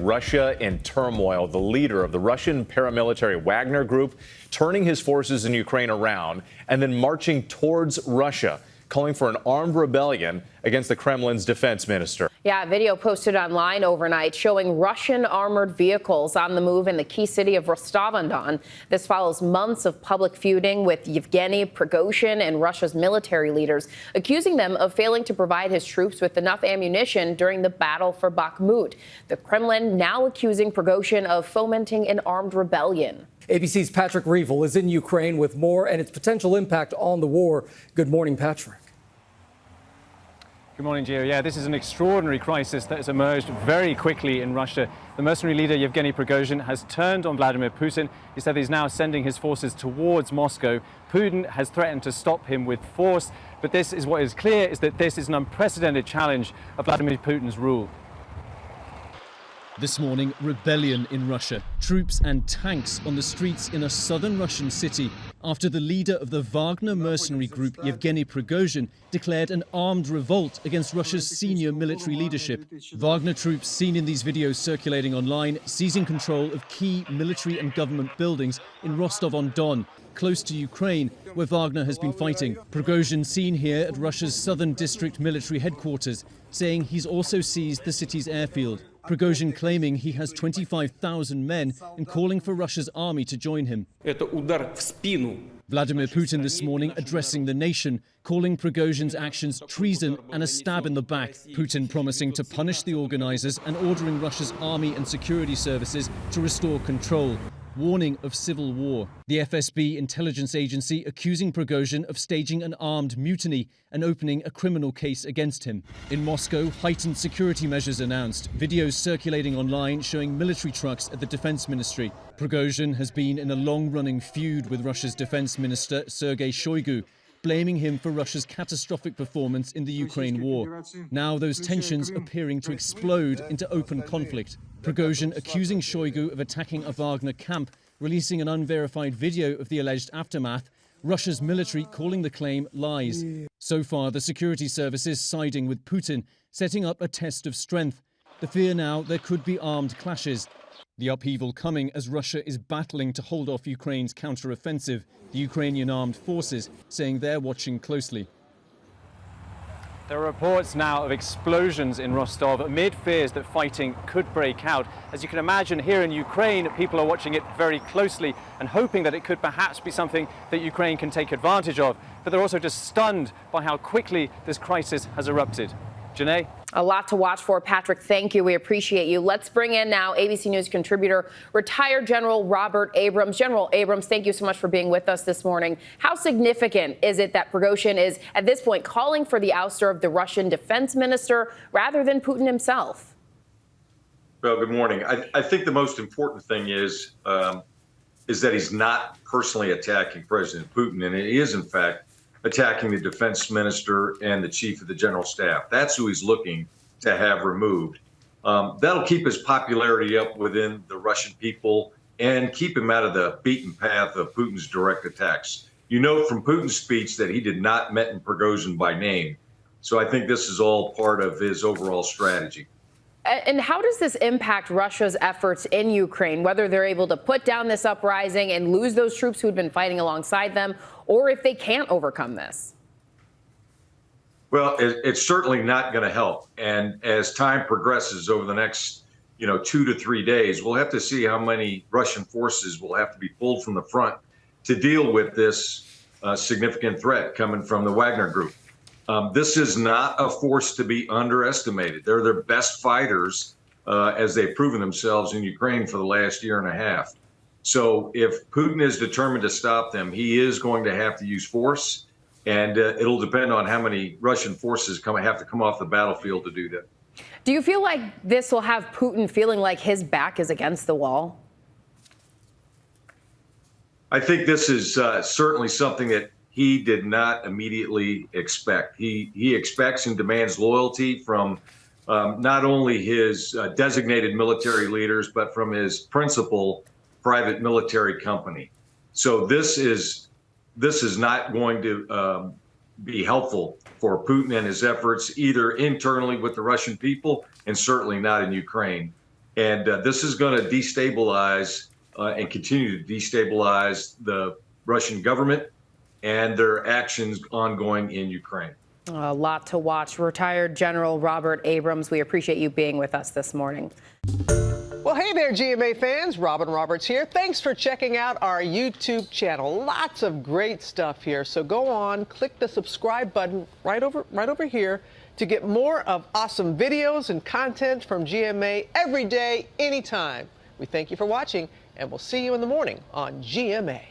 Russia in turmoil. The leader of the Russian paramilitary Wagner group turning his forces in Ukraine around and then marching towards Russia, calling for an armed rebellion against the Kremlin's defense minister. Yeah, a video posted online overnight showing Russian armored vehicles on the move in the key city of Rostov-on-Don. This follows months of public feuding with Yevgeny Prigozhin and Russia's military leaders, accusing them of failing to provide his troops with enough ammunition during the battle for Bakhmut. The Kremlin now accusing Prigozhin of fomenting an armed rebellion. ABC's Patrick Reevell is in Ukraine with more and its potential impact on the war. Good morning, Patrick. Good morning, Gio. Yeah, this is an extraordinary crisis that has emerged very quickly in Russia. The mercenary leader Yevgeny Prigozhin has turned on Vladimir Putin. He said he's now sending his forces towards Moscow. Putin has threatened to stop him with force, but this is what is clear, is that this is an unprecedented challenge of Vladimir Putin's rule. This morning, rebellion in Russia. Troops and tanks on the streets in a southern Russian city after the leader of the Wagner mercenary group, Yevgeny Prigozhin, declared an armed revolt against Russia's senior military leadership. Wagner troops seen in these videos circulating online, seizing control of key military and government buildings in Rostov-on-Don, close to Ukraine, where Wagner has been fighting. Prigozhin seen here at Russia's southern district military headquarters, saying he's also seized the city's airfield. Prigozhin claiming he has 25,000 men and calling for Russia's army to join him. Vladimir Putin this morning addressing the nation, calling Prigozhin's actions treason and a stab in the back. Putin promising to punish the organizers and ordering Russia's army and security services to restore control, warning of civil war. The FSB intelligence agency accusing Prigozhin of staging an armed mutiny and opening a criminal case against him. In Moscow, heightened security measures announced. Videos circulating online showing military trucks at the defense ministry. Prigozhin has been in a long-running feud with Russia's defense minister, Sergei Shoigu, blaming him for Russia's catastrophic performance in the Ukraine war. Now those tensions appearing to explode into open conflict. Prigozhin accusing Shoigu of attacking a Wagner camp, releasing an unverified video of the alleged aftermath. Russia's military calling the claim lies. So far, the security services siding with Putin, setting up a test of strength. The fear now there could be armed clashes. The upheaval coming as Russia is battling to hold off Ukraine's counter-offensive. The Ukrainian armed forces saying they're watching closely. There are reports now of explosions in Rostov amid fears that fighting could break out. As you can imagine, here in Ukraine, people are watching it very closely and hoping that it could perhaps be something that Ukraine can take advantage of. But they're also just stunned by how quickly this crisis has erupted. Janae? A lot to watch for, Patrick. Thank you. We appreciate you. Let's bring in now ABC News contributor, retired General Robert Abrams. General Abrams, thank you so much for being with us this morning. How significant is it that Prigozhin is, at this point, calling for the ouster of the Russian defense minister rather than Putin himself? Well, good morning. I think the most important thing is that he's not personally attacking President Putin, and he is, in fact, attacking the defense minister and the chief of the general staff. That's who he's looking to have removed. That'll keep his popularity up within the Russian people and keep him out of the beaten path of Putin's direct attacks. You note from Putin's speech that he did not mention Prigozhin by name. So I think this is all part of his overall strategy. And how does this impact Russia's efforts in Ukraine, whether they're able to put down this uprising and lose those troops who had been fighting alongside them, or if they can't overcome this? Well, it's certainly not going to help. And as time progresses over the next, 2 to 3 days, we'll have to see how many Russian forces will have to be pulled from the front to deal with this significant threat coming from the Wagner group. This is not a force to be underestimated. They're their best fighters as they've proven themselves in Ukraine for the last year and a half. So if Putin is determined to stop them, he is going to have to use force, and it'll depend on how many Russian forces have to come off the battlefield to do that. Do you feel like this will have Putin feeling like his back is against the wall? I think this is certainly something that he did not immediately expect. He expects and demands loyalty from not only his designated military leaders, but from his principal private military company. So this is not going to be helpful for Putin and his efforts, either internally with the Russian people and certainly not in Ukraine. And this is going to destabilize and continue to destabilize the Russian government and their actions ongoing in Ukraine. A lot to watch. Retired General Robert Abrams, we appreciate you being with us this morning. Well, hey there, GMA fans. Robin Roberts here. Thanks for checking out our YouTube channel. Lots of great stuff here. So go on, click the subscribe button right over here to get more of awesome videos and content from GMA every day, anytime. We thank you for watching, and we'll see you in the morning on GMA.